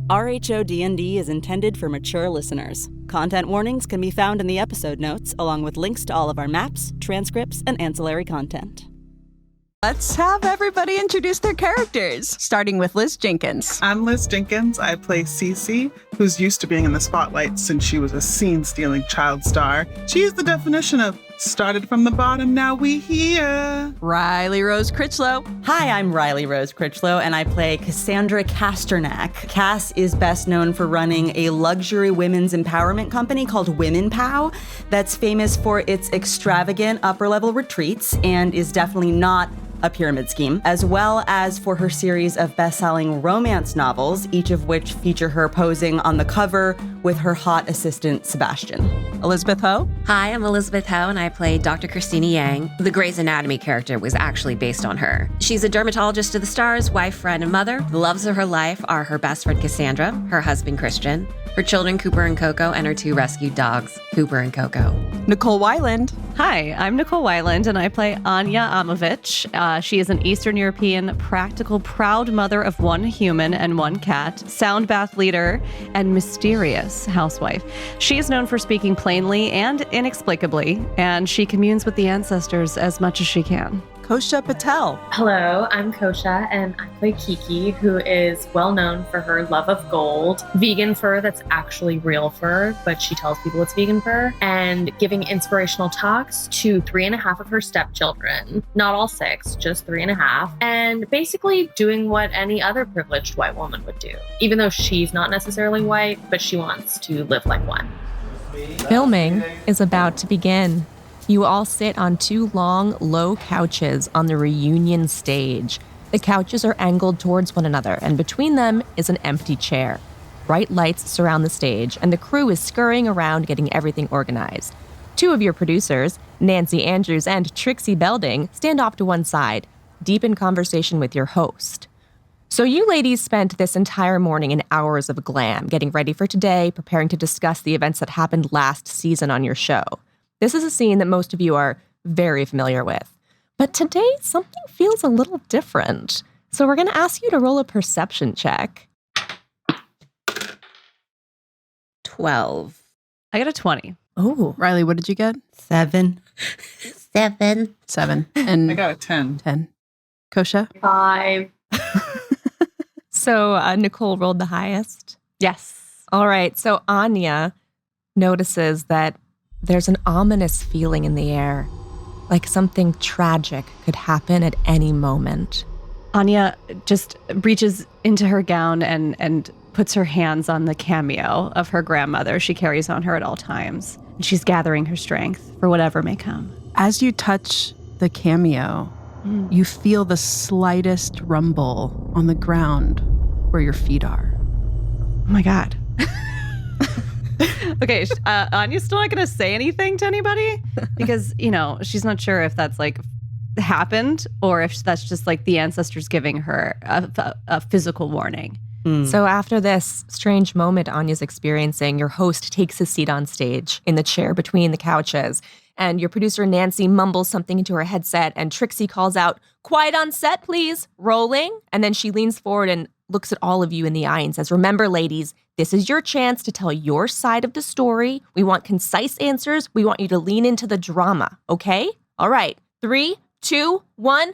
RHOD&D is intended for mature listeners. Content warnings can be found in the episode notes, along with links to all of our maps, transcripts, and ancillary content. Let's have everybody introduce their characters, starting with Liz Jenkins. I'm Liz Jenkins. I play Cece, who's used to being in the spotlight since she was a scene-stealing child star. She is the definition of started from the bottom, now we here. Riley Rose Critchlow. Hi, I'm Riley Rose Critchlow, and I play Cassandra Casternak. Cass is best known for running a luxury women's empowerment company called Women Pow that's famous for its extravagant upper-level retreats and is definitely not a pyramid scheme, as well as for her series of best-selling romance novels, each of which feature her posing on the cover with her hot assistant, Sebastian. Elizabeth Ho. Hi, I'm Elizabeth Ho, and I play Dr. Christina Yang. The Grey's Anatomy character was actually based on her. She's a dermatologist to the stars, wife, friend, and mother. The loves of her life are her best friend, Cassandra, her husband, Christian, her children, Cooper and Coco, and her two rescued dogs, Cooper and Coco. Nicole Weiland. Hi, I'm Nicole Weiland, and I play Anya Amovich. She is an Eastern European, practical, proud mother of one human and one cat, sound bath leader, and mysterious housewife. She is known for speaking plainly and inexplicably, and she communes with the ancestors as much as she can. Kosha Patel. Hello, I'm Kosha, and I play Kiki, who is well known for her love of gold, vegan fur that's actually real fur, but she tells people it's vegan fur, and giving inspirational talks to 3.5 of her stepchildren. Not all 6, just 3.5, and basically doing what any other privileged white woman would do, even though she's not necessarily white, but she wants to live like one. Filming is about to begin. You all sit on 2 long, low couches on the reunion stage. The couches are angled towards one another, and between them is an empty chair. Bright lights surround the stage, and the crew is scurrying around getting everything organized. 2 of your producers, Nancy Andrews and Trixie Belding, stand off to one side, deep in conversation with your host. So you ladies spent this entire morning in hours of glam, getting ready for today, preparing to discuss the events that happened last season on your show. This is a scene that most of you are very familiar with. But today, something feels a little different. So we're going to ask you to roll a perception check. 12. I got a 20. Oh, Riley, what did you get? 7. 7. 7. And I got a 10. 10. Kosha? 5. So Nicole rolled the highest. Yes. All right. So Anya notices that there's an ominous feeling in the air, like something tragic could happen at any moment. Anya just reaches into her gown and puts her hands on the cameo of her grandmother she carries on her at all times. And she's gathering her strength for whatever may come. As you touch the cameo, you feel the slightest rumble on the ground where your feet are. Oh my God. Okay, Anya's still not going to say anything to anybody because, she's not sure if that's happened or if that's just the ancestors giving her a physical warning. So after this strange moment Anya's experiencing, your host takes his seat on stage in the chair between the couches, and your producer Nancy mumbles something into her headset, and Trixie calls out, "Quiet on set, please, rolling." And then she leans forward and looks at all of you in the eye and says, "Remember, ladies, this is your chance to tell your side of the story. We want concise answers. We want you to lean into the drama, okay? All right, 3, 2, 1,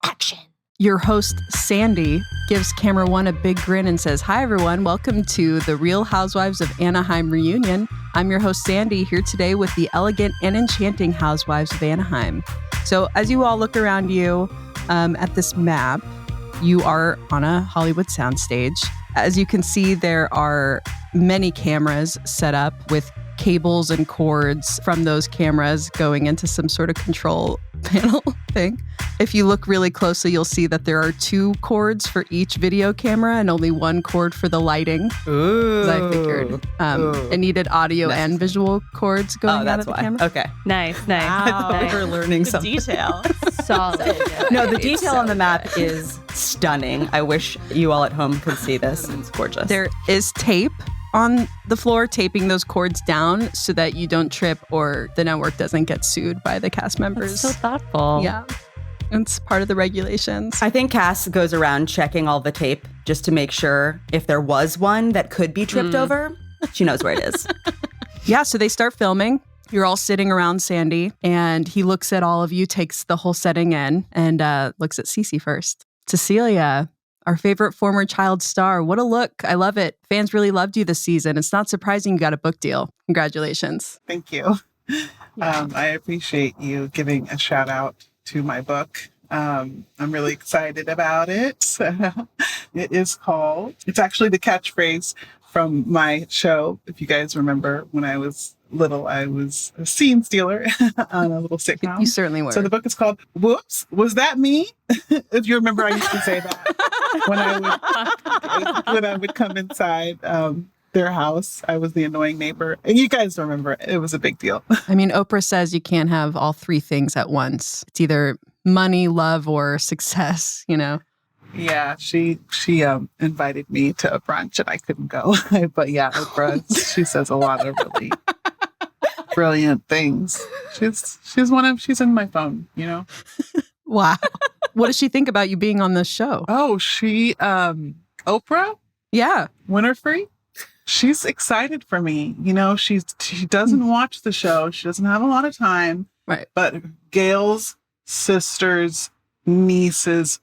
action." Your host, Sandy, gives camera one a big grin and says, "Hi, everyone. Welcome to the Real Housewives of Anaheim reunion. I'm your host, Sandy, here today with the elegant and enchanting Housewives of Anaheim." So as you all look around you at this map, you are on a Hollywood soundstage. As you can see, there are many cameras set up with cables and cords from those cameras going into some sort of control panel thing. If you look really closely, you'll see that there are 2 cords for each video camera and only 1 cord for the lighting. Ooh. As I figured. It needed audio and visual cords going out of the camera. Okay. Nice. I thought we were learning something. Detail. Solid. No, the detail on the map is stunning. I wish you all at home could see this. It's gorgeous. There is tape on the floor, taping those cords down so that you don't trip or the network doesn't get sued by the cast members. That's so thoughtful. Yeah. It's part of the regulations. I think Cass goes around checking all the tape just to make sure if there was one that could be tripped over, she knows where it is. Yeah, so they start filming. You're all sitting around Sandy, and he looks at all of you, takes the whole setting in, and looks at Cece first. Cecilia, our favorite former child star. What a look. I love it. Fans really loved you this season. It's not surprising you got a book deal. Congratulations. Thank you. I appreciate you giving a shout out to my book. I'm really excited about it. It's actually the catchphrase from my show. If you guys remember, when I was little, I was a scene stealer on a little sitcom. You certainly were. So the book is called Whoops, Was That Me? If you remember, I used to say that when I would come inside their house. I was the annoying neighbor. And you guys remember it. It was a big deal. I mean, Oprah says you can't have all three things at once. It's either money, love, or success, you know? Yeah, she invited me to a brunch and I couldn't go. But yeah, Oprah, she says a lot of really brilliant things. She's in my phone, you know? Wow. What does she think about you being on this show? Oh, Oprah Yeah. Winfrey. She's excited for me. You know, she doesn't watch the show. She doesn't have a lot of time. Right. But Gail's sister's niece's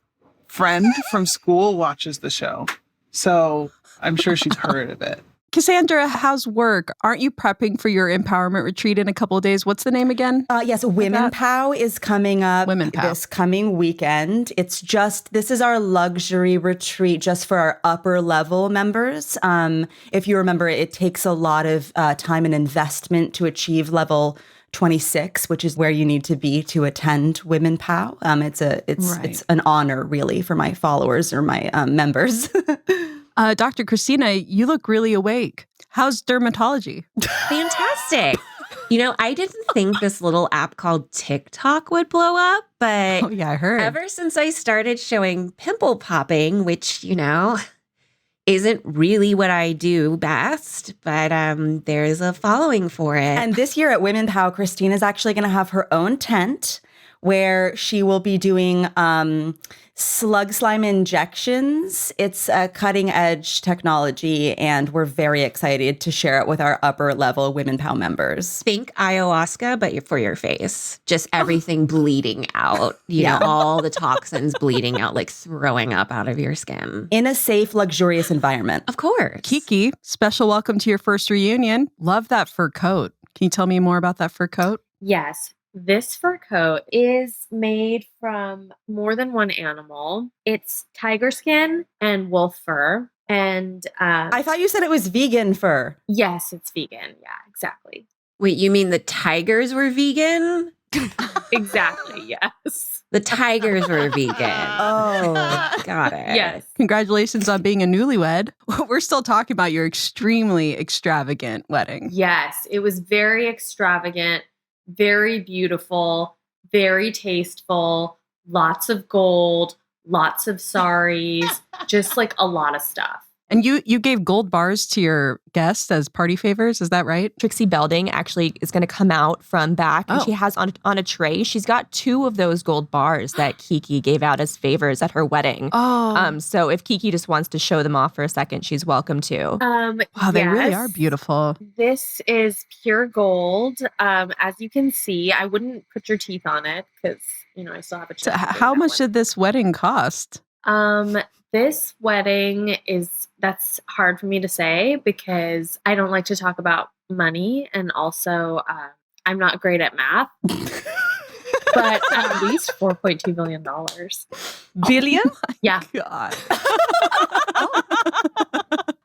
friend from school watches the show. So I'm sure she's heard of it. Cassandra, how's work? Aren't you prepping for your empowerment retreat in a couple of days? What's the name again? Yes, Women Pow is coming up Women Pow. this coming weekend. This is our luxury retreat just for our upper level members. If you remember, it takes a lot of time and investment to achieve level 26, which is where you need to be to attend Women Pow. It's an honor, really, for my followers or my members. Dr. Christina, you look really awake. How's dermatology? Fantastic. You know, I didn't think this little app called TikTok would blow up, but Oh, yeah, I heard. ever since I started showing pimple popping, which, you know, isn't really what I do best, but there's a following for it. And this year at Women Pow, Christine is actually going to have her own tent where she will be doing slug slime injections. It's a cutting edge technology, and we're very excited to share it with our upper level Women Pow members. Think ayahuasca, but for your face. Just everything bleeding out. You know, all the toxins bleeding out, like throwing up out of your skin. In a safe, luxurious environment. Of course. Kiki, special welcome to your first reunion. Love that fur coat. Can you tell me more about that fur coat? Yes. This fur coat is made from more than one animal. It's tiger skin and wolf fur. And I thought you said it was vegan fur. yes, it's vegan. Yeah, exactly. Wait, you mean the tigers were vegan? Exactly. Yes. The tigers were vegan. Oh. Got it. Yes. Congratulations on being a newlywed. We're still talking about your extremely extravagant wedding. Yes. It was very extravagant, very beautiful, very tasteful, lots of gold, lots of saris, just like a lot of stuff. And you gave gold bars to your guests as party favors, is that right? Trixie Belding actually is going to come out from back, and Oh. she has on a tray. She's got 2 of those gold bars that Kiki gave out as favors at her wedding. Oh, So if Kiki just wants to show them off for a second, she's welcome to. wow, they really yes. are beautiful. This is pure gold. As you can see, I wouldn't put your teeth on it because, you know, I still have a So chip. how much did this wedding cost? This wedding that's hard for me to say because I don't like to talk about money, and also I'm not great at math. But at least $4.2 billion. Billion? Yeah. God.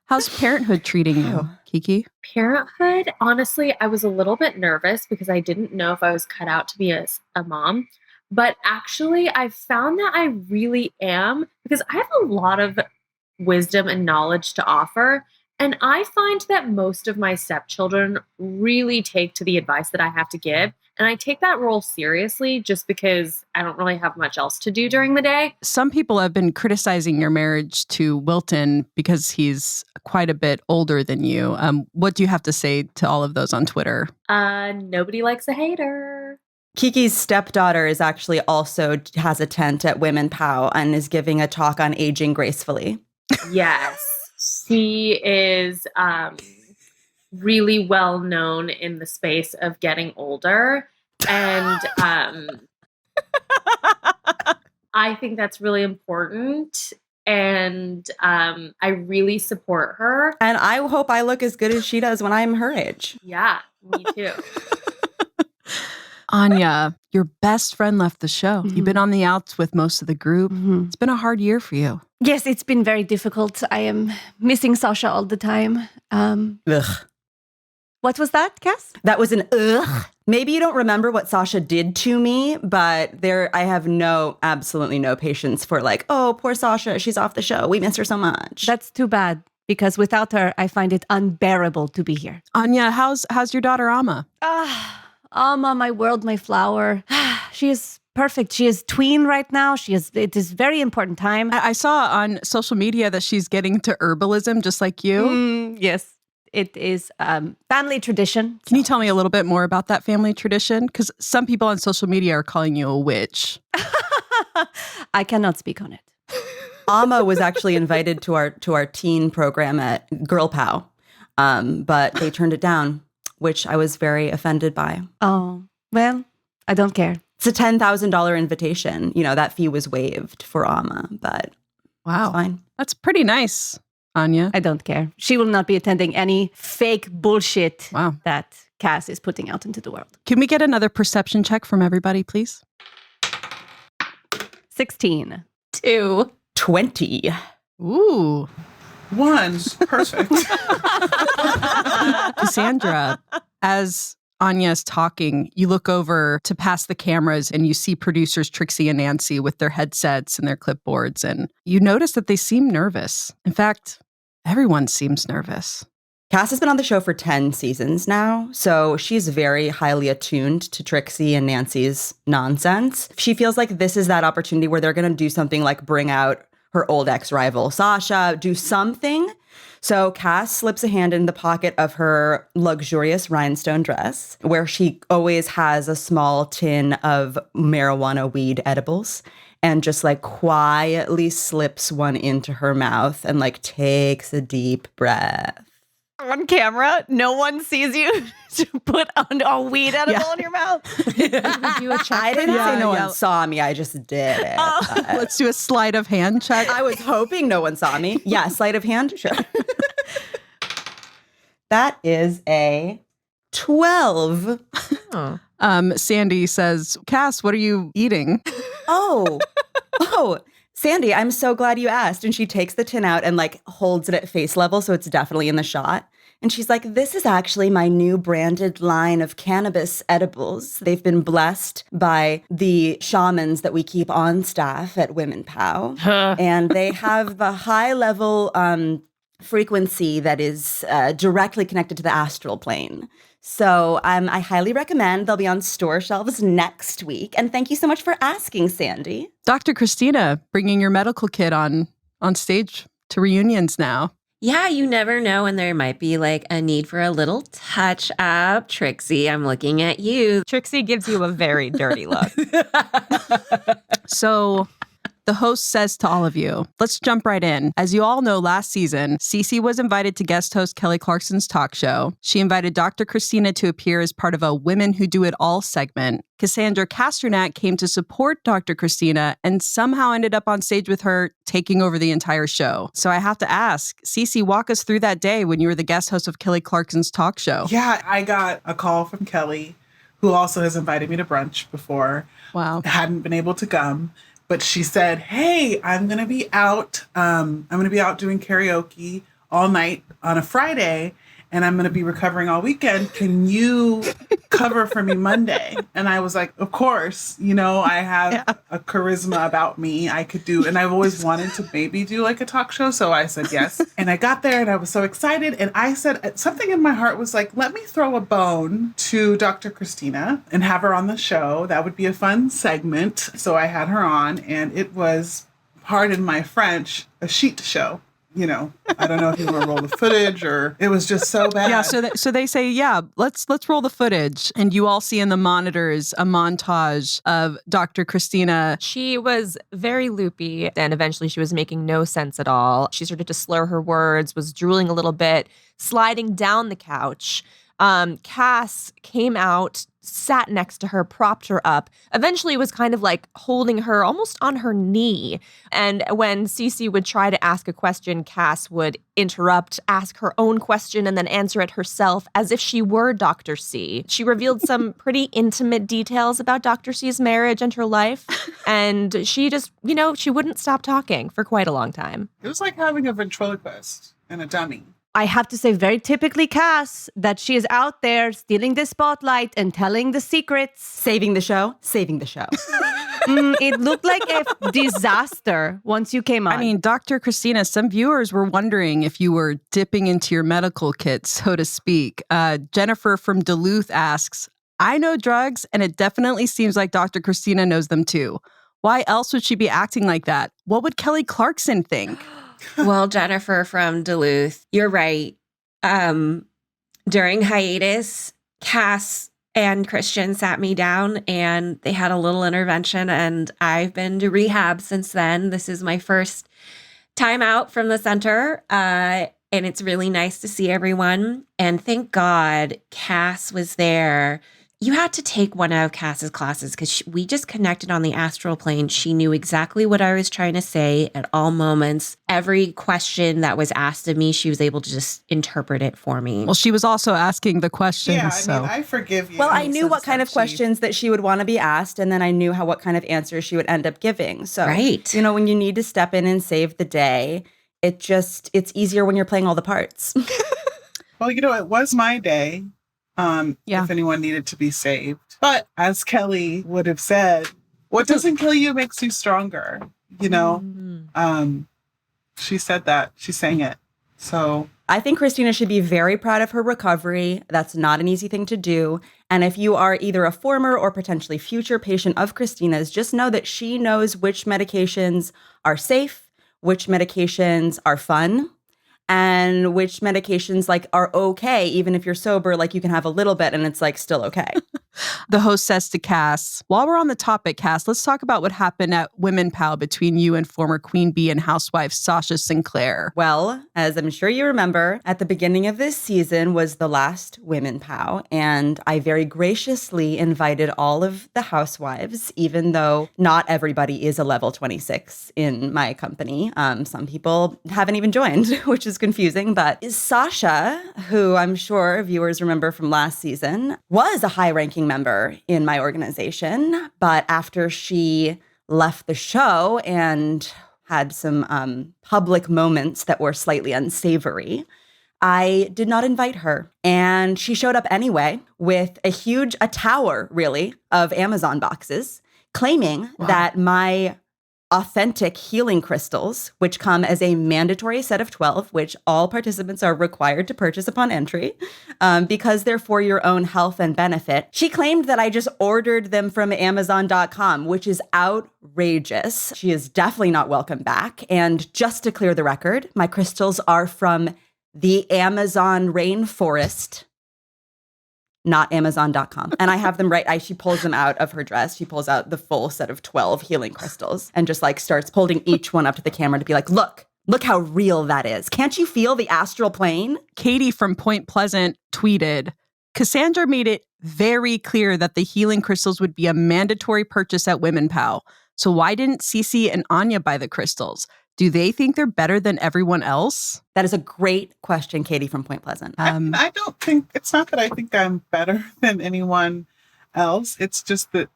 How's parenthood treating you, Kiki? Parenthood, honestly, I was a little bit nervous because I didn't know if I was cut out to be a mom. But actually, I found that I really am, because I have a lot of wisdom and knowledge to offer. And I find that most of my stepchildren really take to the advice that I have to give. And I take that role seriously just because I don't really have much else to do during the day. Some people have been criticizing your marriage to Wilton because he's quite a bit older than you. What do you have to say to all of those on Twitter? Nobody likes a hater. Kiki's stepdaughter is actually also has a tent at Women Pow and is giving a talk on aging gracefully. Yes. She is really well known in the space of getting older. And I think that's really important. And I really support her. And I hope I look as good as she does when I'm her age. Yeah, me too. Anya, your best friend left the show. You've been on the outs with most of the group. It's been a hard year for you. Yes, it's been very difficult. I am missing Sasha all the time. Ugh. What was that, Cass? That was an ugh. Maybe you don't remember what Sasha did to me, but I have absolutely no patience for like, oh, poor Sasha, she's off the show. We miss her so much. That's too bad, because without her, I find it unbearable to be here. Anya, how's your daughter Amma? Alma, my world, my flower. She is perfect. She is tween right now. It is very important time. I saw on social media that she's getting to herbalism just like you. Yes. It is family tradition. Can you tell me a little bit more about that family tradition? Because some people on social media are calling you a witch. I cannot speak on it. Amma was actually invited to our teen program at Girl Pow, but they turned it down, which I was very offended by. Oh, well, I don't care. It's a $10,000 invitation. You know, that fee was waived for Amma, but wow, it's fine. That's pretty nice. Anya? I don't care. She will not be attending any fake bullshit that Cass is putting out into the world. Can we get another perception check from everybody, please? 16. 2. 20. Ooh. 1. Perfect. Cassandra, as Anya's talking, you look over to past the cameras and you see producers Trixie and Nancy with their headsets and their clipboards, and you notice that they seem nervous. In fact, everyone seems nervous. Cass has been on the show for 10 seasons now, so she's very highly attuned to Trixie and Nancy's nonsense. She feels like this is that opportunity where they're going to do something like bring out her old ex-rival Sasha, do something. So Cass slips a hand in the pocket of her luxurious rhinestone dress, where she always has a small tin of marijuana weed edibles, and just like quietly slips one into her mouth and like takes a deep breath. On camera, no one sees you to put on a weed edible in your mouth. I didn't say no one saw me. I just did it. Let's do a sleight of hand check. I was hoping no one saw me. Yeah, sleight of hand, sure. That is a 12. Sandy says, Cass, what are you eating? Oh, Sandy, I'm so glad you asked. And she takes the tin out and like holds it at face level, so it's definitely in the shot. And she's like, this is actually my new branded line of cannabis edibles. They've been blessed by the shamans that we keep on staff at Women Pow. And they have a high level frequency that is directly connected to the astral plane. So I highly recommend. They'll be on store shelves next week. And thank you so much for asking, Sandy. Dr. Christina, bringing your medical kit on stage to reunions now. Yeah, you never know when there might be like a need for a little touch up. Trixie, I'm looking at you. Trixie gives you a very dirty look. So the host says to all of you, let's jump right in. As you all know, last season, Cece was invited to guest host Kelly Clarkson's talk show. She invited Dr. Christina to appear as part of a Women Who Do It All segment. Cassandra Casternak came to support Dr. Christina and somehow ended up on stage with her, taking over the entire show. So I have to ask, Cece, walk us through that day when you were the guest host of Kelly Clarkson's talk show. Yeah, I got a call from Kelly, who also has invited me to brunch before. Wow. Hadn't been able to come. But she said, hey, I'm going to be out. I'm going to be out doing karaoke all night on a Friday, and I'm going to be recovering all weekend. Can you cover for me Monday? And I was like, of course. You know, I have a charisma about me. I could do, and I've always wanted to maybe do like a talk show. So I said yes. And I got there and I was so excited. And I said, something in my heart was like, let me throw a bone to Dr. Christina and have her on the show. That would be a fun segment. So I had her on, and it was, pardon my French, a shit show. I don't know if you want to roll the footage or it was just so bad. Yeah, so they say, yeah, let's roll the footage. And you all see in the monitors a montage of Dr. Christina. She was very loopy, and eventually she was making no sense at all. She started to slur her words, was drooling a little bit, sliding down the couch. Cass came out, sat next to her, propped her up, eventually was kind of like holding her almost on her knee. And when Cece would try to ask a question, Cass would interrupt, ask her own question, and then answer it herself as if she were Dr. C. She revealed some pretty intimate details about Dr. C's marriage and her life. And she just, she wouldn't stop talking for quite a long time. It was like having a ventriloquist and a dummy. I have to say, very typically Cass, that she is out there stealing the spotlight and telling the secrets. Saving the show. It looked like a disaster once you came on. I mean, Dr. Christina, some viewers were wondering if you were dipping into your medical kit, so to speak. Jennifer from Duluth asks, I know drugs, and it definitely seems like Dr. Christina knows them too. Why else would she be acting like that? What would Kelly Clarkson think? Well, Jennifer from Duluth, you're right. During hiatus, Cass and Christian sat me down and they had a little intervention, and I've been to rehab since then. This is my first time out from the center, and it's really nice to see everyone. And thank God Cass was there. You had to take one of Cass's classes because we just connected on the astral plane. She knew exactly what I was trying to say at all moments. Every question that was asked of me, she was able to just interpret it for me. Well, she was also asking the questions. Yeah, I forgive you. Well, I knew what kind of questions that she would want to be asked, and then I knew what kind of answers she would end up giving. So, right. When you need to step in and save the day, it's easier when you're playing all the parts. Well, it was my day. If anyone needed to be saved. But as Kelly would have said, what doesn't kill you makes you stronger. She said that. She sang it. So I think Christina should be very proud of her recovery. That's not an easy thing to do. And if you are either a former or potentially future patient of Christina's, just know that she knows which medications are safe, which medications are fun, and which medications are okay, even if you're sober, you can have a little bit and it's still okay. The host says to Cass, while we're on the topic, Cass, let's talk about what happened at Women Pow between you and former Queen Bee and housewife Sasha Sinclair. Well, as I'm sure you remember, at the beginning of this season was the last Women Pow, and I very graciously invited all of the housewives, even though not everybody is a level 26 in my company. Some people haven't even joined, which is confusing, but Sasha, who I'm sure viewers remember from last season, was a high-ranking member in my organization, but after she left the show and had some public moments that were slightly unsavory, I did not invite her. And she showed up anyway with a tower, really, of Amazon boxes, claiming that my authentic healing crystals, which come as a mandatory set of 12, which all participants are required to purchase upon entry, because they're for your own health and benefit. She claimed that I just ordered them from Amazon.com, which is outrageous. She is definitely not welcome back. And just to clear the record, my crystals are from the Amazon rainforest, not Amazon.com. And I have them right. She pulls them out of her dress. She pulls out the full set of 12 healing crystals and just starts holding each one up to the camera to be like, look how real that is. Can't you feel the astral plane? Katie from Point Pleasant tweeted, Cassandra made it very clear that the healing crystals would be a mandatory purchase at Women Pow. So why didn't Cece and Anya buy the crystals? Do they think they're better than everyone else? That is a great question, Katie from Point Pleasant. I don't think, it's not that I think I'm better than anyone else. It's just that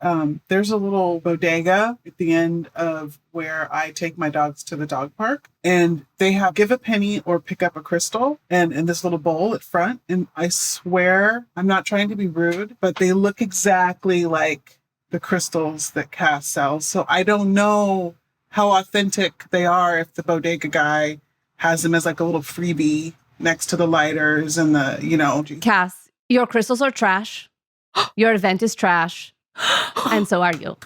there's a little bodega at the end of where I take my dogs to the dog park. And they have give a penny or pick up a crystal and in this little bowl at front. And I swear, I'm not trying to be rude, but they look exactly like the crystals that Cass sells. So I don't know how authentic they are if the bodega guy has them as a little freebie next to the lighters and the, Cass, your crystals are trash. Your event is trash. And so are you.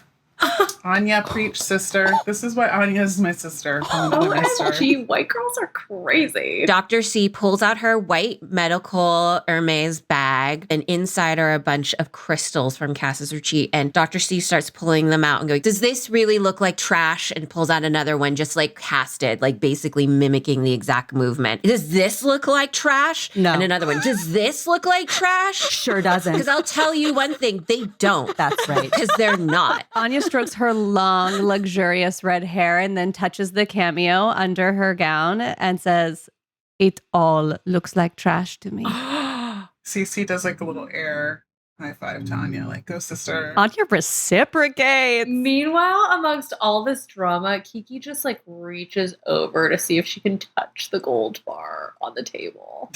Anya, preach, sister. This is why Anya is my sister. OMG, white girls are crazy. Dr. C pulls out her white medical Hermes bag, and inside are a bunch of crystals from Cass's retreat. And Dr. C starts pulling them out and going, does this really look like trash? And pulls out another one just like Cass did, like basically mimicking the exact movement. Does this look like trash? No. And another one, does this look like trash? Sure doesn't. Because I'll tell you one thing, they don't. That's right. Because they're not. Anya strokes her long, luxurious red hair and then touches the cameo under her gown and says, it all looks like trash to me. Cece does like a little air high five to Anya, like, go sister. Anya reciprocates. Meanwhile, amongst all this drama, Kiki just like reaches over to see if she can touch the gold bar on the table.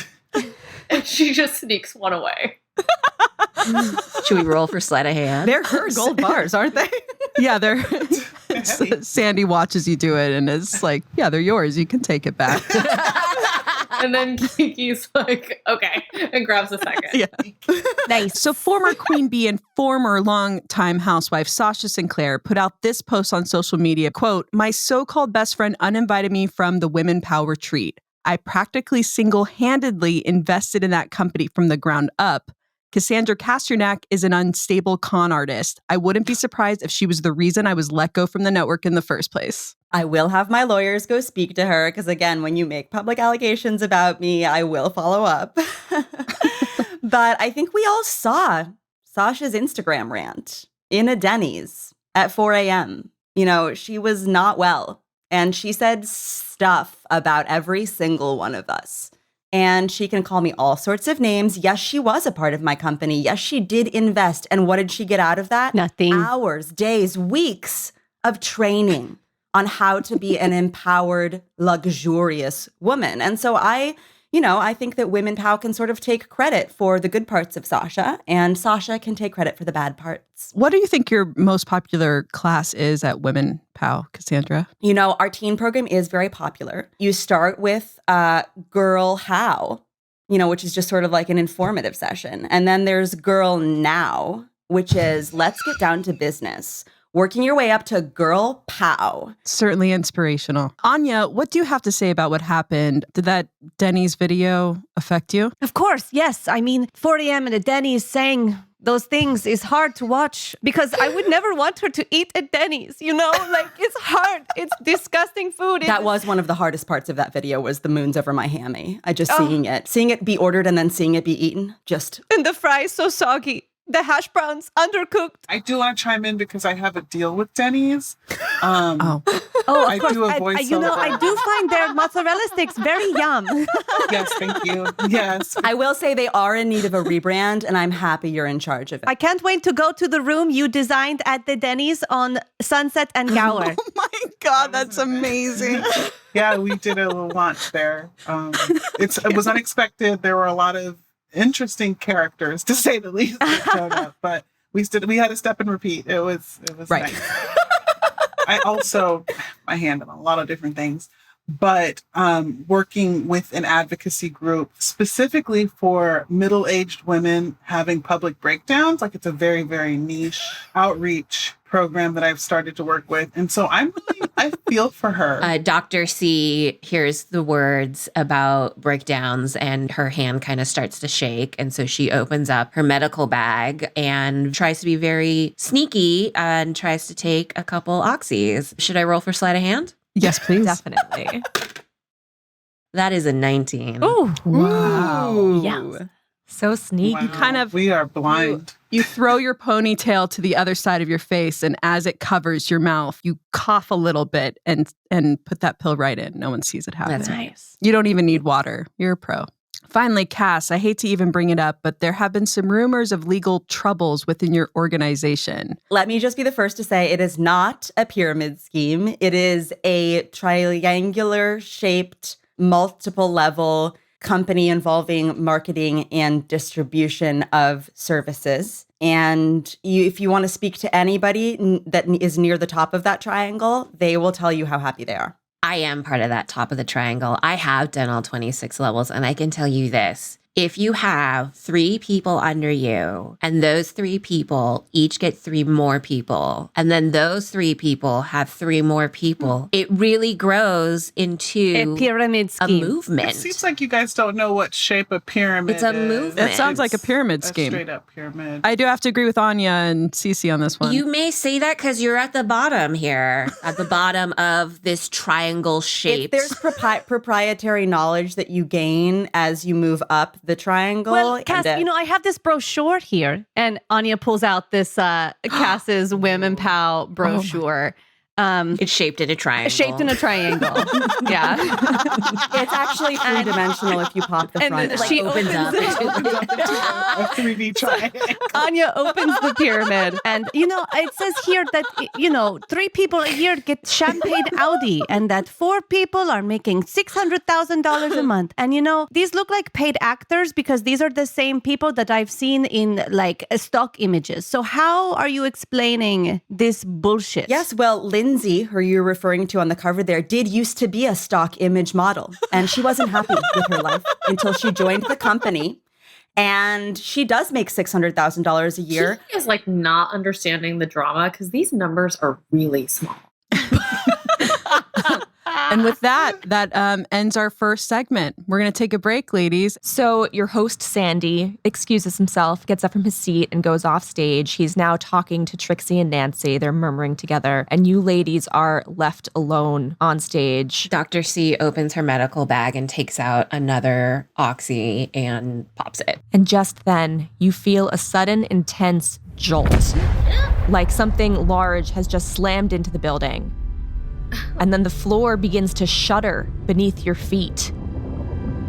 And she just sneaks one away. Should we roll for sleight of hand? They're her gold bars, aren't they? Yeah, they're Sandy watches you do it and is like, yeah, they're yours. You can take it back. And then Kiki's like, okay, and grabs a second. Yeah. Nice. So former Queen Bee and former longtime housewife Sasha Sinclair put out this post on social media, quote, my so-called best friend uninvited me from the Women Pow retreat. I practically single-handedly invested in that company from the ground up. Cassandra Casternak is an unstable con artist. I wouldn't be surprised if she was the reason I was let go from the network in the first place. I will have my lawyers go speak to her because, again, when you make public allegations about me, I will follow up. But I think we all saw Sasha's Instagram rant in a Denny's at 4 a.m. You know, she was not well, and she said stuff about every single one of us. And she can call me all sorts of names. Yes, she was a part of my company. Yes, she did invest. And what did she get out of that? Nothing. Hours, days, weeks of training on how to be an empowered, luxurious woman. And so I think that Women Pow can sort of take credit for the good parts of Sasha, and Sasha can take credit for the bad parts. What do you think your most popular class is at Women Pow, Cassandra? You know, our teen program is very popular. You start with Girl How, you know, which is just sort of like an informative session. And then there's Girl Now, which is let's get down to business. Working your way up to Girl Pow. Certainly inspirational. Anya, what do you have to say about what happened? Did that Denny's video affect you? Of course, yes. I mean, 4 a.m. in a Denny's saying those things is hard to watch because I would never want her to eat at Denny's, you know? Like, it's hard. It's disgusting food. That was one of the hardest parts of that video was the moons over my hammy. Seeing it be ordered and then seeing it be eaten, just. And the fries so soggy. The hash browns undercooked. I do want to chime in because I have a deal with Denny's. Of course. I do a voiceover. I do find their mozzarella sticks very yum. Yes, thank you. Yes. I will say they are in need of a rebrand, and I'm happy you're in charge of it. I can't wait to go to the room you designed at the Denny's on Sunset and Gower. Oh my God, that's amazing. Yeah, we did a little launch there. It was unexpected. There were a lot of interesting characters, to say the least, that showed up, but we had to step and repeat. It was right. Nice. I also my hand on a lot of different things, but working with an advocacy group specifically for middle-aged women having public breakdowns, like it's a very, very niche outreach program that I've started to work with. And so I feel for her. Dr. C hears the words about breakdowns and her hand kind of starts to shake. And so she opens up her medical bag and tries to be very sneaky and tries to take a couple oxys. Should I roll for sleight of hand? Yes, please. Definitely. That is a 19. Oh, Wow. Yes. So sneaky. Wow. You kind of We are blind. You throw your ponytail to the other side of your face, and as it covers your mouth, you cough a little bit and put that pill right in. No one sees it happen. That's nice. You don't even need water. You're a pro. Finally, Cass, I hate to even bring it up, but there have been some rumors of legal troubles within your organization. Let me just be the first to say it is not a pyramid scheme. It is a triangular-shaped, multiple-level company involving marketing and distribution of services. And if you want to speak to anybody that is near the top of that triangle, they will tell you how happy they are. I am part of that top of the triangle. I have done all 26 levels, and I can tell you this. If you have 3 people under you, and those 3 people each get 3 more people, and then those 3 people have 3 more people, it really grows into A pyramid a scheme. movement. It seems like you guys don't know what shape a pyramid It's a is. movement. It sounds like a pyramid A scheme. straight up pyramid. I do have to agree with Anya and Cece on this one. You may say that because you're at the bottom here, at the bottom of this triangle shape. There's proprietary knowledge that you gain as you move up the triangle. Well, Cass, and, I have this brochure here, and Anya pulls out this Cass's Women Pow brochure. It's shaped in a triangle. Shaped in a triangle. Yeah. it's actually 3-dimensional if you pop the And front. then up. she opens up. A 3D triangle. Anya opens the pyramid, and it says here that 3 people a year get champagne Audi, and that 4 people are making $600,000 a month. And these look like paid actors because these are the same people that I've seen in like stock images. So how are you explaining this bullshit? Yes, well, Lindsay, who you're referring to on the cover there, did used to be a stock image model, and she wasn't happy with her life until she joined the company. And she does make $600,000 a year. She is like not understanding the drama because these numbers are really small. And with that ends our first segment. We're going to take a break, ladies. So your host, Sandy, excuses himself, gets up from his seat, and goes off stage. He's now talking to Trixie and Nancy. They're murmuring together. And you ladies are left alone on stage. Dr. C opens her medical bag and takes out another oxy and pops it. And just then, you feel a sudden, intense jolt. Like something large has just slammed into the building. And then the floor begins to shudder beneath your feet.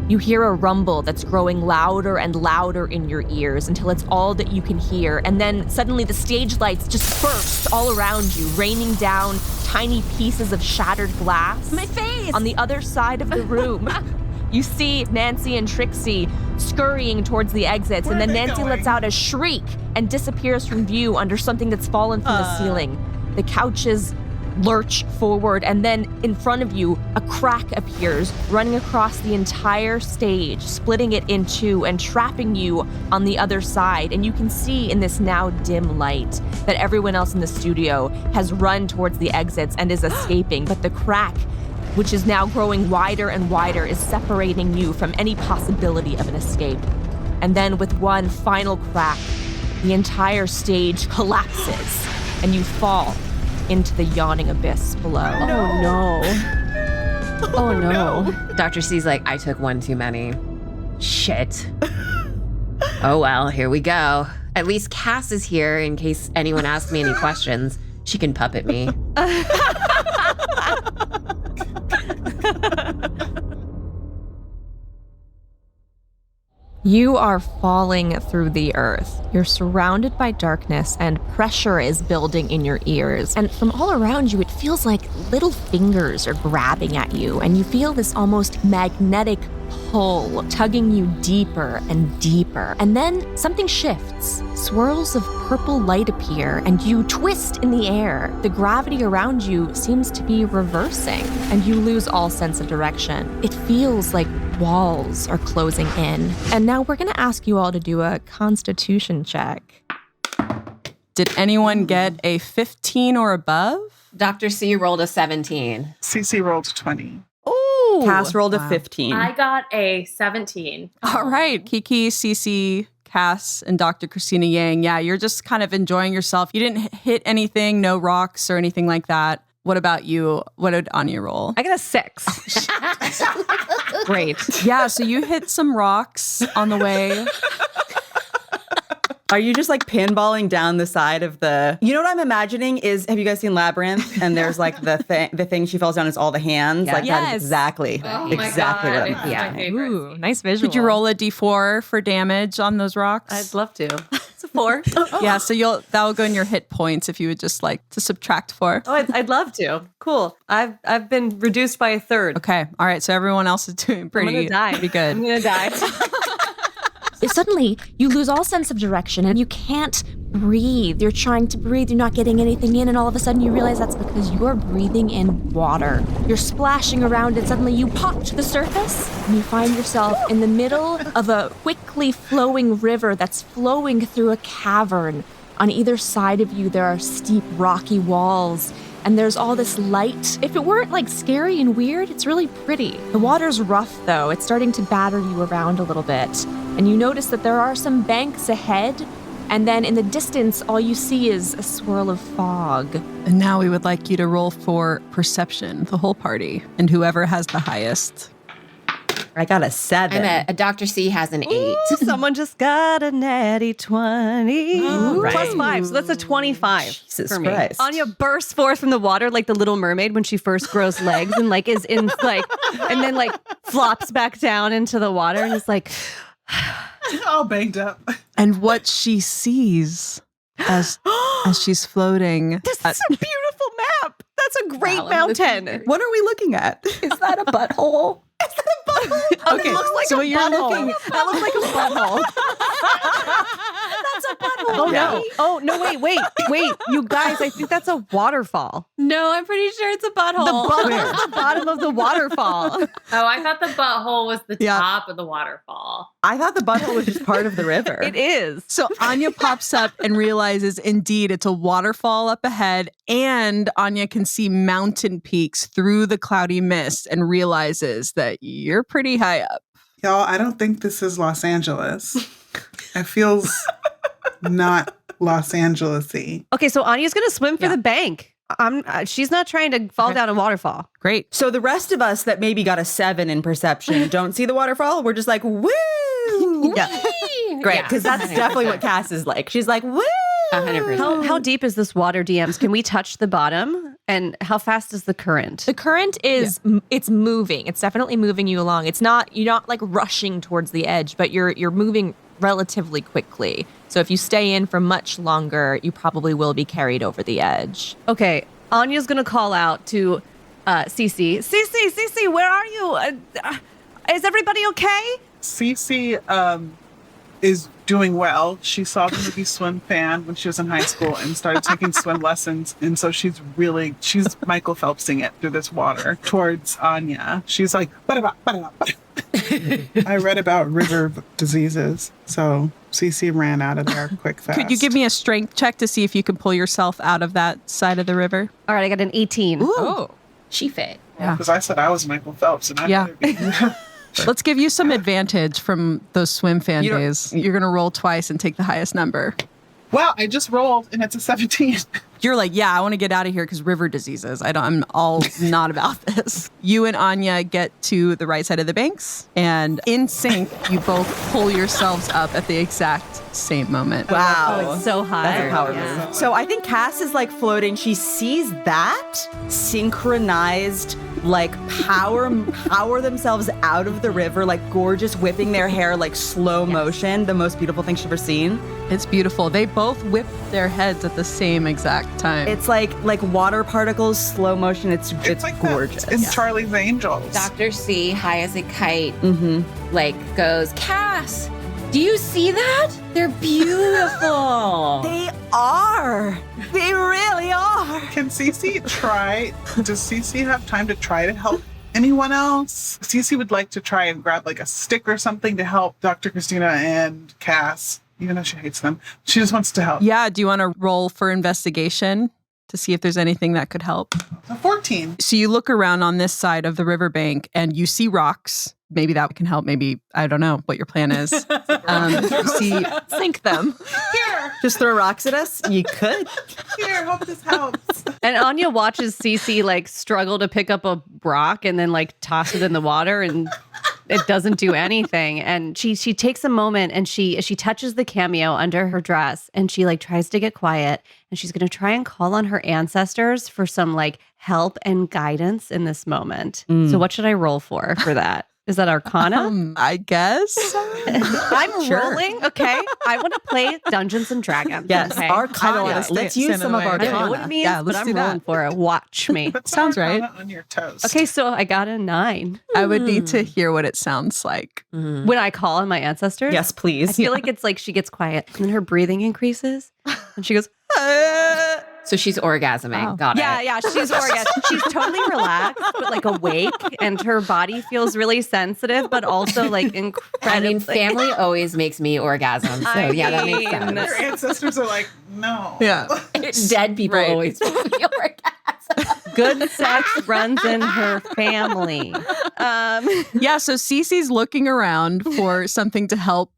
You hear a rumble that's growing louder and louder in your ears until it's all that you can hear. And then suddenly the stage lights just burst all around you, raining down tiny pieces of shattered glass. My face! On the other side of the room, you see Nancy and Trixie scurrying towards the exits. Where and then are they Nancy going? lets out a shriek and disappears from view under something that's fallen from the ceiling. The couches lurch forward, and then in front of you, a crack appears, running across the entire stage, splitting it in two and trapping you on the other side. And you can see in this now dim light that everyone else in the studio has run towards the exits and is escaping, but the crack, which is now growing wider and wider, is separating you from any possibility of an escape. And then with one final crack, the entire stage collapses, and you fall into the yawning abyss below. Oh no. Oh no. Dr. C's like, I took one too many. Shit. Oh well, here we go. At least Cass is here in case anyone asks me any questions. She can puppet me. You are falling through the earth. You're surrounded by darkness, and pressure is building in your ears. And from all around you, it feels like little fingers are grabbing at you, and you feel this almost magnetic pull tugging you deeper and deeper. And then something shifts. Swirls of purple light appear, and you twist in the air. The gravity around you seems to be reversing, and you lose all sense of direction. It feels like walls are closing in. And now we're going to ask you all to do a constitution check. Did anyone get a 15 or above? Dr. C rolled a 17. CC rolled 20. Ooh. Cass rolled a 15. I got a 17. All right. Kiki, Cece, Cass, and Dr. Christina Yang. Yeah, you're just kind of enjoying yourself. You didn't hit anything, no rocks or anything like that. What about you? What did Anya roll? I got a 6. Great. Yeah, so you hit some rocks on the way. Are you just like pinballing down the side of the... You know what I'm imagining is, have you guys seen Labyrinth? And there's like the thing she falls down is all the hands. Yeah. Like that Yes. is exactly, Oh my exactly God. what I'm It's my imagining. favorite. Ooh, nice visual. Could you roll a d4 for damage on those rocks? I'd love to. It's a 4. Yeah, so that will go in your hit points if you would just like to subtract 4. Oh, I'd love to. Cool. I've been reduced by a third. Okay, all right, so everyone else is doing I'm pretty gonna die. good. I'm gonna die. Suddenly, you lose all sense of direction and you can't breathe. You're trying to breathe, you're not getting anything in, and all of a sudden you realize that's because you're breathing in water. You're splashing around and suddenly you pop to the surface and you find yourself in the middle of a quickly flowing river that's flowing through a cavern. On either side of you, there are steep, rocky walls, and there's all this light. If it weren't like scary and weird, it's really pretty. The water's rough, though. It's starting to batter you around a little bit, and you notice that there are some banks ahead, and then in the distance, all you see is a swirl of fog. And now we would like you to roll for perception, the whole party, and whoever has the highest. I got a 7. A Dr. C has an 8. Ooh, someone just got a natty 20. Right. Plus 5, so that's a 25 Jesus for me. Christ. Anya bursts forth from the water like the Little Mermaid when she first grows legs and like is in like, and then like flops back down into the water and is like, All banged up. And what she sees as she's floating. this is a beautiful map. That's a great Wow, mountain. What are we looking at? Is that a butthole? Okay, It looks like so a you're butthole. looking. That looks like a butthole. That's a butthole. Oh no! Oh no! Wait! You guys, I think that's a waterfall. No, I'm pretty sure it's a butthole. The butthole is the bottom of the waterfall. Oh, I thought the butthole was the Yeah. top of the waterfall. I thought the butthole was just part of the river. It is. So Anya pops up and realizes indeed it's a waterfall up ahead, and Anya can see mountain peaks through the cloudy mist and realizes that you're pretty high up. Y'all, I don't think this is Los Angeles. It feels not Los Angeles-y. Okay, so Anya's gonna swim for the bank. She's not trying to fall down a waterfall. Great. So the rest of us that maybe got a 7 in perception don't see the waterfall. We're just like, woo! Yeah. Great, because that's definitely what Cass is like. She's like, woo! 100%. How deep is this water, DMs? Can we touch the bottom? And how fast is the current? The current is it's moving. It's definitely moving you along. You're not like rushing towards the edge, but you're moving relatively quickly. So if you stay in for much longer, you probably will be carried over the edge. Okay, Anya's gonna call out to Cece. Cece, where are you? Is everybody okay? Cece is doing well. She saw the movie Swim Fan when she was in high school and started taking swim lessons. And so she's Michael Phelpsing it through this water towards Anya. She's like, "Ba-da-ba, ba-da-ba, ba-da." I read about river diseases. So Cece ran out of there quick, fast. Could you give me a strength check to see if you can pull yourself out of that side of the river? All right, I got an 18. Oh. She fit. Because I said I was Michael Phelps and I Yeah. better be. Let's give you some advantage from those swim fan You don't- days. You're going to roll twice and take the highest number. Wow, I just rolled and it's a 17. You're like, yeah, I want to get out of here because river diseases. I'm all not about this. You and Anya get to the right side of the banks, and in sync, you both pull yourselves up at the exact same moment. Wow. Oh, it's so high. That's a power move. So I think Cass is like floating. She sees that synchronized, like power themselves out of the river, like gorgeous, whipping their hair, like slow motion. The most beautiful thing she's ever seen. It's beautiful. They both whip their heads at the same exact time. It's like water particles, slow motion. It's like gorgeous. That. It's Charlie's Angels. Dr. C, high as a kite, Mm-hmm. like goes, Cass, do you see that? They're beautiful. They are. They really are. Can Cece try? Does Cece have time to try to help anyone else? Cece would like to try and grab like a stick or something to help Dr. Christina and Cass, even though she hates them. She just wants to help. Yeah, do you want to roll for investigation to see if there's anything that could help? A 14. So you look around on this side of the riverbank and you see rocks. Maybe that can help. Maybe, I don't know what your plan is. You see, Sink them. Here, Just throw rocks at us? You could. here, hope this helps. And Anya watches Cece like struggle to pick up a rock and then like toss it in the water, and it doesn't do anything. And she takes a moment and she touches the cameo under her dress and she like tries to get quiet, and she's gonna try and call on her ancestors for some like help and guidance in this moment. So what should I roll for that? Is that Arcana? I guess. I'm Sure. rolling. Okay. I want to play Dungeons and Dragons. Yes. Okay. Arcana. wanna Let's stand use in some the of way. I don't know what Arcana. it means, Yeah, but let's I'm do that. rolling for it. Watch me. Put some Sounds right. Arcana on your toast. Okay, so I got a 9. I would need to hear what it sounds like. When I call on my ancestors, Yes, I please. feel like it's like she gets quiet and then her breathing increases and she goes, So she's orgasming. Oh. Got it. Yeah, she's she's totally relaxed, but like awake, and her body feels really sensitive, but also like incredible. I mean, family always makes me orgasm. So yeah, that makes sense. Their ancestors are like, no. Yeah. Dead people Right. always make me orgasm. Good sex runs in her family. Yeah, so Cece's looking around for something to help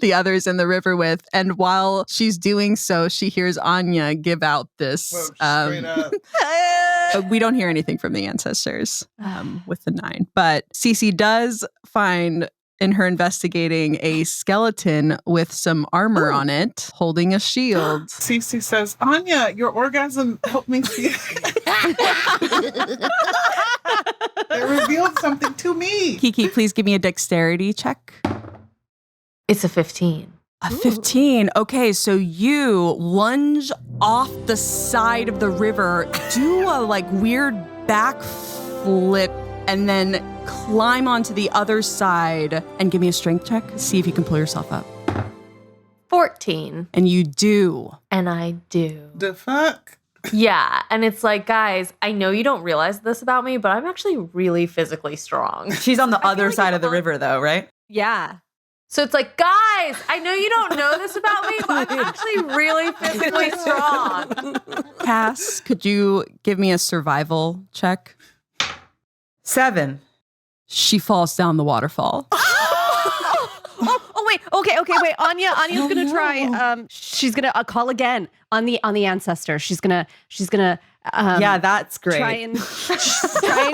the others in the river with. And while she's doing so, she hears Anya give out this. Straight up. But we don't hear anything from the ancestors with the 9. But Cece does find in her investigating a skeleton with some armor on it, holding a shield. Cece says, Anya, your orgasm helped me see. It revealed something to me. Kiki, please give me a dexterity check. It's a 15. A 15. Okay, so you lunge off the side of the river, do a like weird back flip, and then climb onto the other side and give me a strength check. See if you can pull yourself up. 14. And you do. And I do. The fuck? Yeah. And it's like, guys, I know you don't realize this about me, but I'm actually really physically strong. She's on the other side of the river, though, right? Yeah. So it's like, guys, I know you don't know this about me, but I'm actually really physically strong. Cass, could you give me a survival check? 7. She falls down the waterfall. Oh wait. Okay. Wait. Anya's gonna try. She's gonna call again on the ancestor. She's gonna. Yeah, that's great. Try and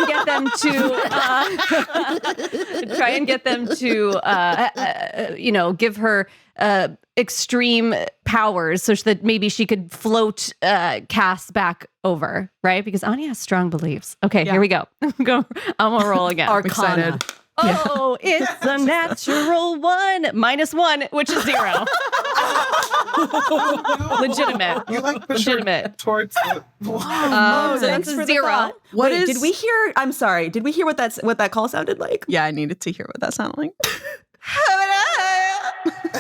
get them to give her extreme powers so that maybe she could float Cass back over, right? Because Anya has strong beliefs. Okay, Here we go. I'm gonna roll again. Arcana. Oh, it's a natural 1 -1, which is 0. Legitimate. You like push her Legitimate. towards the So that's a 0. What Wait, is- did we hear? I'm sorry. Did we hear what that call sounded like? Yeah, I needed to hear what that sounded like.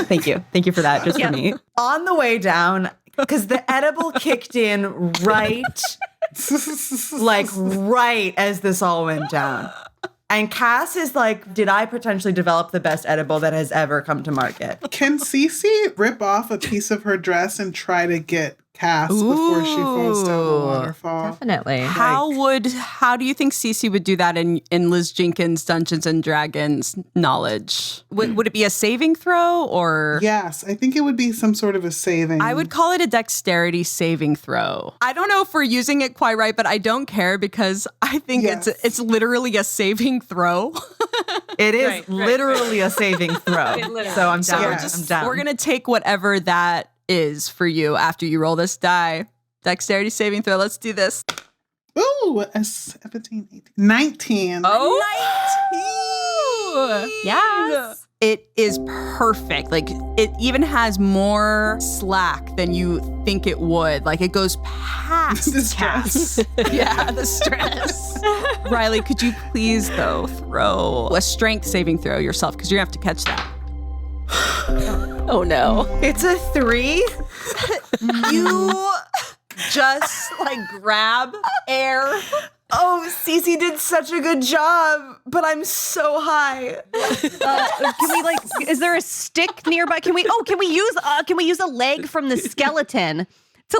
Thank you for that. Just for me. On the way down, because the edible kicked in right as this all went down. And Cass is like, did I potentially develop the best edible that has ever come to market? Can Cece rip off a piece of her dress and try to get Cass before she falls down the waterfall? Definitely. How do you think Cece would do that in Liz Jenkins' Dungeons and Dragons knowledge? Would it be a saving throw or? Yes, I think it would be some sort of a saving. I would call it a dexterity saving throw. I don't know if we're using it quite right, but I don't care because I think it's literally a saving throw. It is literally a saving throw. So I'm down. Yes. I'm down. We're going to take whatever that is for you after you roll this die. Dexterity saving throw. Let's do this. Ooh, a 17, 18, 19. Yes. It is perfect. Like it even has more slack than you think it would. Like it goes past The stress. Yeah, the stress. Riley, could you please though throw a strength saving throw yourself because you're gonna have to catch that. Oh no. It's a 3. You just like grab air. Oh, Cece did such a good job, but I'm so high. Can we is there a stick nearby? Can we use a leg from the skeleton to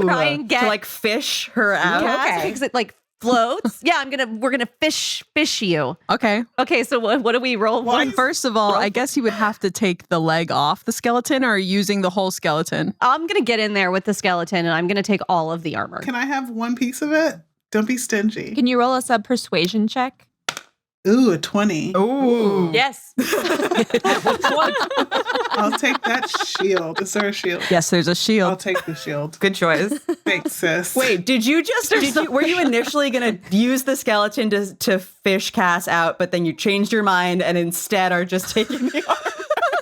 try and get to fish her out? Cass because it floats? Yeah, we're gonna fish you. Okay. Okay, so what do we roll? Well, first of all, I guess you would have to take the leg off the skeleton or using the whole skeleton. I'm gonna get in there with the skeleton and I'm gonna take all of the armor. Can I have one piece of it? Don't be stingy. Can you roll us a persuasion check? Ooh, a 20. Ooh. Yes. I'll take that shield. Is there a shield? Yes, there's a I'll shield. take the shield. Good choice. Thanks, sis. Wait, were you initially going to use the skeleton to fish Cass out, but then you changed your mind and instead are just taking the armor?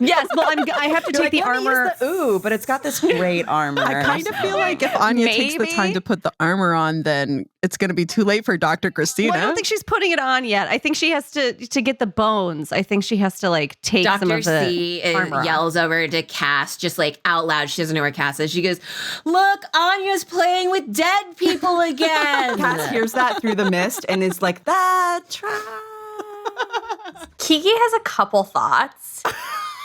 Yes, well, I have to take the armor. But it's got this great armor. I kind of feel like if Anya takes the time to put the armor on, then it's going to be too late for Dr. Christina. Well, I don't think she's putting it on yet. I think she has to get the bones. I think she has to like take some Dr. of the C armor yells over to Cass, just like out loud. She doesn't know where Cass is. She goes, "Look, Anya's playing with dead people again." Cass hears that through the mist and is like, "That tracks." Kiki has a couple thoughts.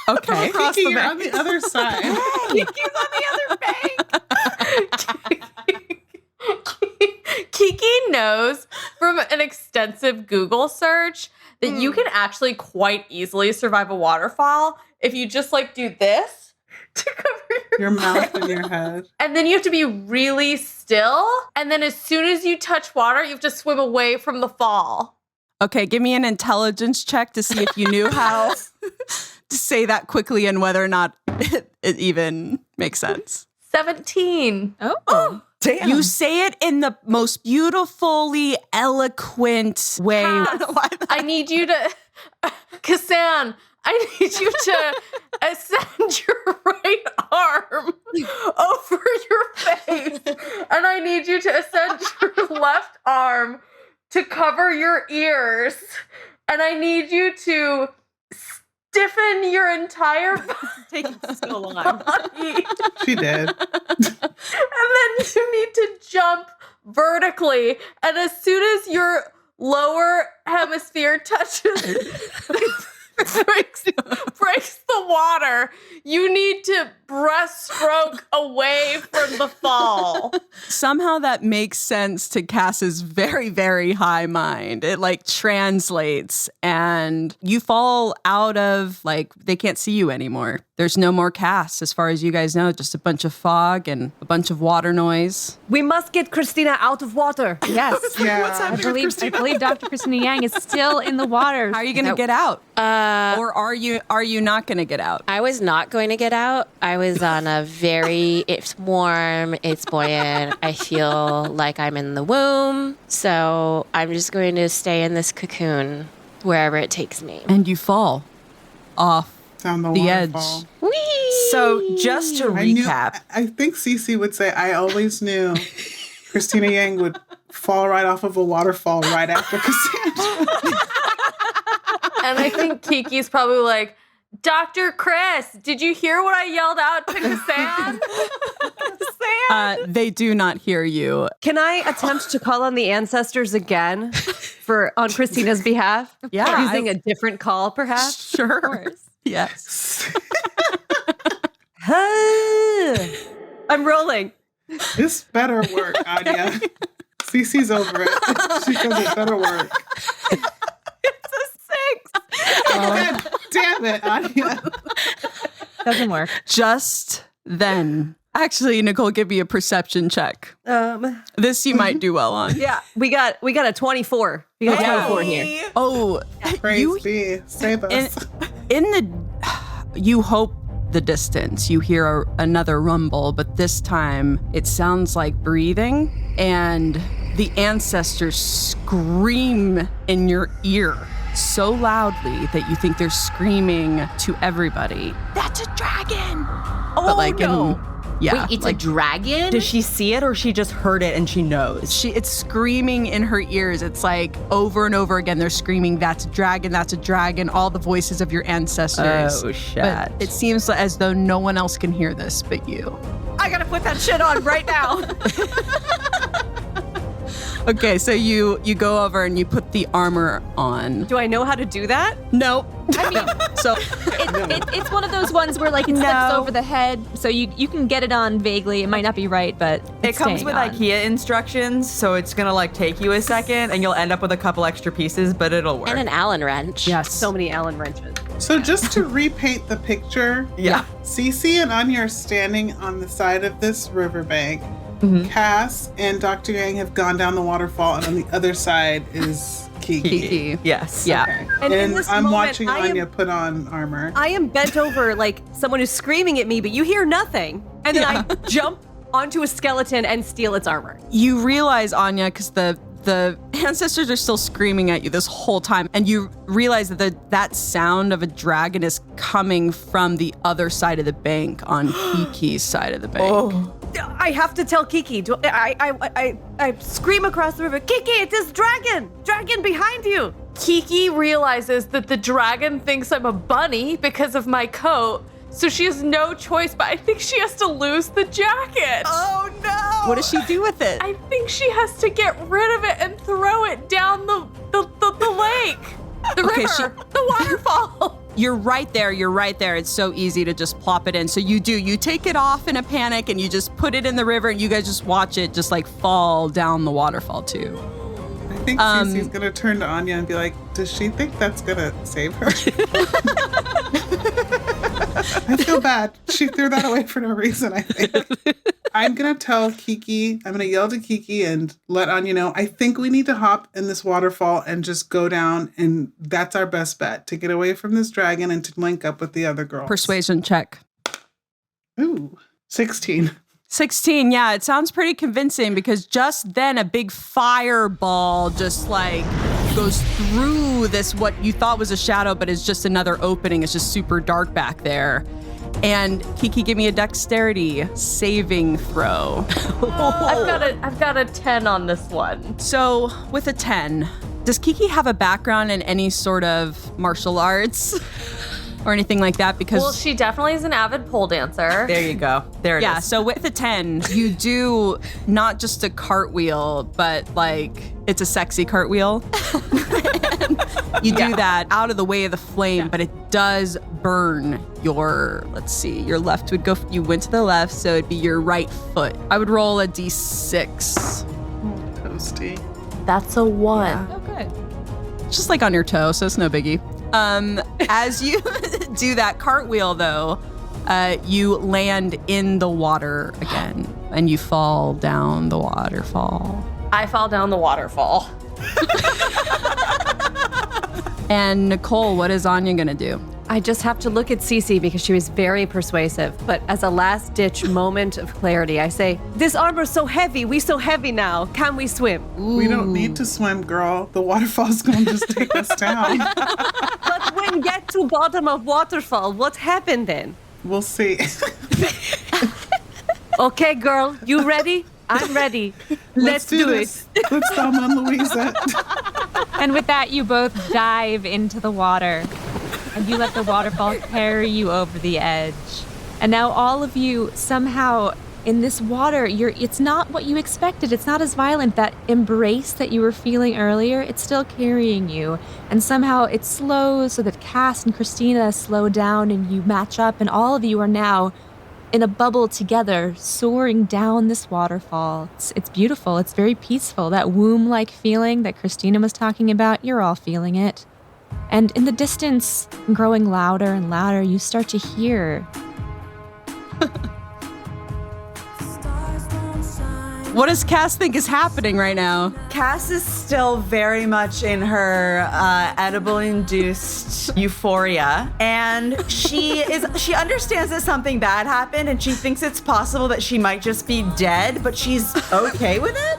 Okay. Kiki, you're on the other side. Kiki's on the other bank. Kiki knows from an extensive Google search that you can actually quite easily survive a waterfall if you just like do this to cover Your mouth and your head. and then you have to be really still. And then as soon as you touch water, you have to swim away from the fall. Okay, give me an intelligence check to see if you knew how to say that quickly and whether or not it even makes sense. 17. Oh. Damn. You say it in the most beautifully eloquent way. I need you to, Kassan, I need you to ascend your right arm over your face. And I need you to ascend your left arm to cover your ears. And I need you to stiffen your entire taking so long. body. She did. And then you need to jump vertically. And as soon as your lower hemisphere touches, breaks the water, you need to breaststroke away from the fall. Somehow that makes sense to Cass's very, very high mind. It like translates and you fall out of like, they can't see you anymore. There's no more Cass as far as you guys know, just a bunch of fog and a bunch of water noise. We must get Christina out of water. Yes. Yeah. I believe Dr. Christina Yang is still in the water. How are you going to get out? Or are you not going to get out? I was not going to get out. I was on a it's warm, it's buoyant. I feel like I'm in the womb. So I'm just going to stay in this cocoon wherever it takes me. And you fall off Down the waterfall. edge. Whee! So just to recap, I think Cece would say, I always knew Christina Yang would fall right off of a waterfall right after Cassandra. And I think Kiki's probably like, Dr. Chris, did you hear what I yelled out to Kassan? They do not hear you. Can I attempt to call on the ancestors again on Christina's behalf? Yeah. Using a different call, perhaps? Sure. Yes. I'm rolling. This better work, Anya. Cece's over it. She says it better work. It's a 6. God damn it, Anya. Doesn't work. Just then. Actually, Nicole, give me a perception check. This you might do well on. Yeah, we got a 24. We got a 24 here. Oh, Praise be. Save us. You hope the distance. You hear another rumble, but this time it sounds like breathing, and the ancestors scream in your ear so loudly that you think they're screaming to everybody. That's a dragon! Oh, no. Yeah. Wait, it's a dragon? does she see it or she just heard it and she knows? It's screaming in her ears. It's like over and over again. They're screaming, that's a dragon, that's a dragon, all the voices of your ancestors. Oh, shit. But it seems as though no one else can hear this but you. I gotta put that shit on right now. Okay, so you go over and you put the armor on. Do I know how to do that? Nope. I mean, So it's one of those ones where like it slips over the head, so you can get it on vaguely. It might not be right, but It it's comes staying with on. IKEA instructions, so it's gonna like take you a second and you'll end up with a couple extra pieces, but it'll work. And an Allen wrench. yes. So many Allen wrenches. So just to repaint the picture, Yeah. Cece and Anya are standing on the side of this riverbank. Cass and Dr. Yang have gone down the waterfall, and on the other side is Kiki. Yes. Yeah. Okay. And in this I'm moment, watching I am- Anya put on armor. I am bent over like someone who's screaming at me, but you hear nothing. And then I jump onto a skeleton and steal its armor. You realize, Anya, because the the ancestors are still screaming at you this whole time, and you realize that that sound of a dragon is coming from the other side of the bank, on Kiki's side of the bank. Oh. I have to tell Kiki. I scream across the river, Kiki, it is dragon! Dragon behind you! Kiki realizes that the dragon thinks I'm a bunny because of my coat, so she has no choice, but I think she has to lose the jacket. Oh no! What does she do with it? I think she has to get rid of it and throw it down the lake, the Okay, river, the waterfall. You're right there. It's so easy to just plop it in. So you take it off in a panic and you just put it in the river and you guys just watch it just like fall down the waterfall too. I think Cece's gonna turn to Anya and be like, does she think that's gonna save her? I feel bad. She threw that away for no reason, I think. I'm gonna tell Kiki, I'm gonna yell to Kiki and let Anya know, I think we need to hop in this waterfall and just go down, and that's our best bet, to get away from this dragon and to link up with the other girls. Persuasion check. Ooh, 16. 16, yeah, it sounds pretty convincing because just then a big fireball just like goes through this, what you thought was a shadow, but is just another opening. It's just super dark back there. And Kiki, give me a dexterity saving throw. I've got a 10 on this one. So with a 10, does Kiki have a background in any sort of martial arts or anything like that? Because Well, she definitely is an avid pole dancer. There you go. There it is. yeah, so with a 10, you do not just a cartwheel, but like it's a sexy cartwheel. You do that out of the way of the flame, but it does burn your, let's see, your left would go, you went to the left, so it'd be your right foot. I would roll a d6. Toasty. That's a 1. Oh, good. It's just like on your toe, so it's no biggie. As you do that cartwheel, though, you land in the water again, and you fall down the waterfall. I fall down the waterfall. And Nicole, what is Anya gonna do? I just have to look at Cece because she was very persuasive. But as a last-ditch moment of clarity, I say, this armor's so heavy. We so heavy now. Can we swim? We don't need to swim, girl. The waterfall's gonna just take us down. But when get to bottom of waterfall, what happened then? We'll see. Okay, girl, you ready? I'm ready. Let's do this. Let's Thelma and Louise it. And with that, you both dive into the water and you let the waterfall carry you over the edge. And now all of you somehow in this water, it's not what you expected. It's not as violent. That embrace that you were feeling earlier, it's still carrying you. And somehow it slows so that Cass and Christina slow down and you match up, and all of you are now in a bubble together, soaring down this waterfall. It's beautiful. It's very peaceful. That womb-like feeling that Christina was talking about, you're all feeling it. And in the distance, growing louder and louder, you start to hear. What does Cass think is happening right now? Cass is still very much in her edible-induced euphoria, and she understands that something bad happened, and she thinks it's possible that she might just be dead, but she's okay with it.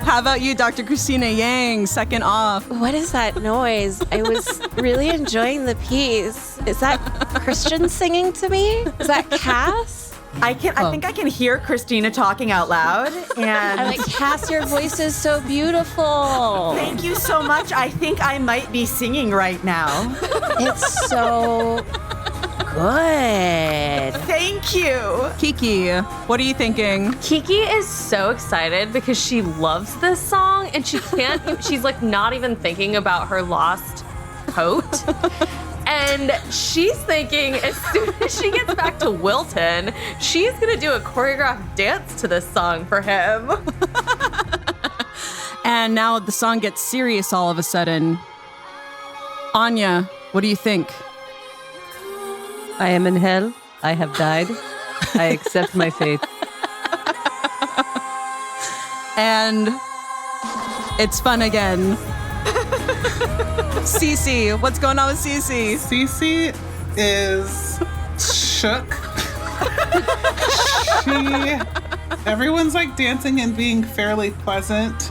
How about you, Dr. Christina Yang, second off? What is that noise? I was really enjoying the piece. Is that Christian singing to me? Is that Cass? I think I can hear Christina talking out loud, and I'm like, Cass, your voice is so beautiful. Thank you so much. I think I might be singing right now. It's so good. Thank you. Kiki, what are you thinking? Kiki is so excited because she loves this song and she can't, she's like not even thinking about her lost coat. And she's thinking as soon as she gets back to Wilton, she's gonna do a choreographed dance to this song for him. And now the song gets serious all of a sudden. Anya, what do you think? I am in hell. I have died. I accept my fate. And it's fun again. Cece, what's going on with Cece? Cece is shook. She everyone's like dancing and being fairly pleasant.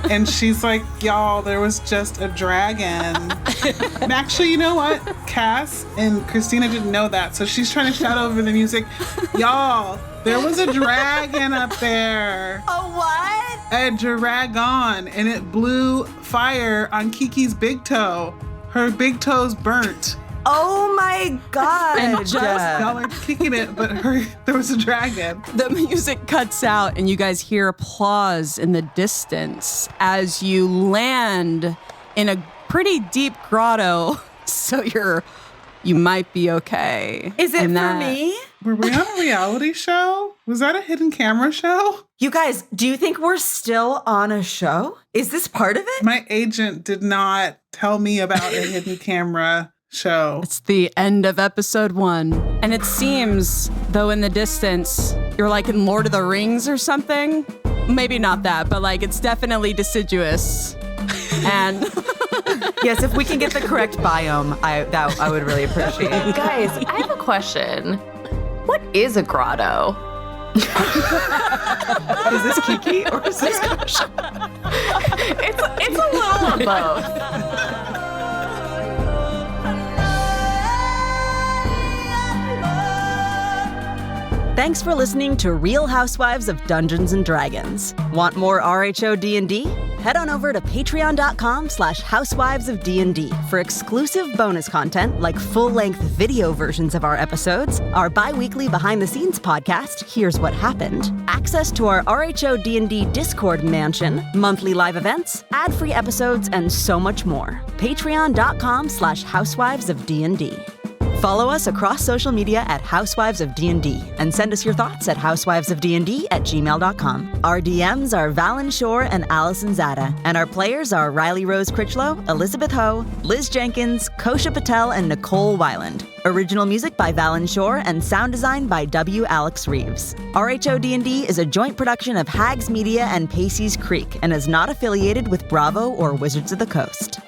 And she's like, y'all, there was just a dragon. And actually, you know what? Cass and Christina didn't know that. So she's trying to shout over the music, y'all, there was a dragon up there. A what? A dragon. And it blew fire on Kiki's big toe. Her big toe's burnt. Oh my God. And just- Y'all are kicking it, but there was a dragon. The music cuts out and you guys hear applause in the distance as you land in a pretty deep grotto. So you might be okay. Is it And for me? Were we on a reality show? Was that a hidden camera show? You guys, do you think we're still on a show? Is this part of it? My agent did not tell me about a hidden camera show. It's the end of episode 1. And it seems, though in the distance, you're like in Lord of the Rings or something. Maybe not that, but like it's definitely deciduous. And Yes, if we can get the correct biome, I would really appreciate it. Guys, I have a question. What is a grotto? Is this Kiki or is this Kosha? It's a little of both. Thanks for listening to Real Housewives of Dungeons & Dragons. Want more RHO D&D? Head on over to patreon.com/Housewives of D&D for exclusive bonus content like full-length video versions of our episodes, our bi-weekly behind-the-scenes podcast, Here's What Happened, access to our RHO D&D Discord mansion, monthly live events, ad-free episodes, and so much more. Patreon.com/Housewives of D&D. Follow us across social media at Housewives of D&D and send us your thoughts at housewivesofdnd@gmail.com. Our DMs are Valen Shore and Allison Zada, and our players are Riley Rose Critchlow, Elizabeth Ho, Liz Jenkins, Kosha Patel, and Nicole Weiland. Original music by Valen Shore and sound design by W. Alex Reeves. RHO D&D is a joint production of Hags Media and Pacey's Creek and is not affiliated with Bravo or Wizards of the Coast.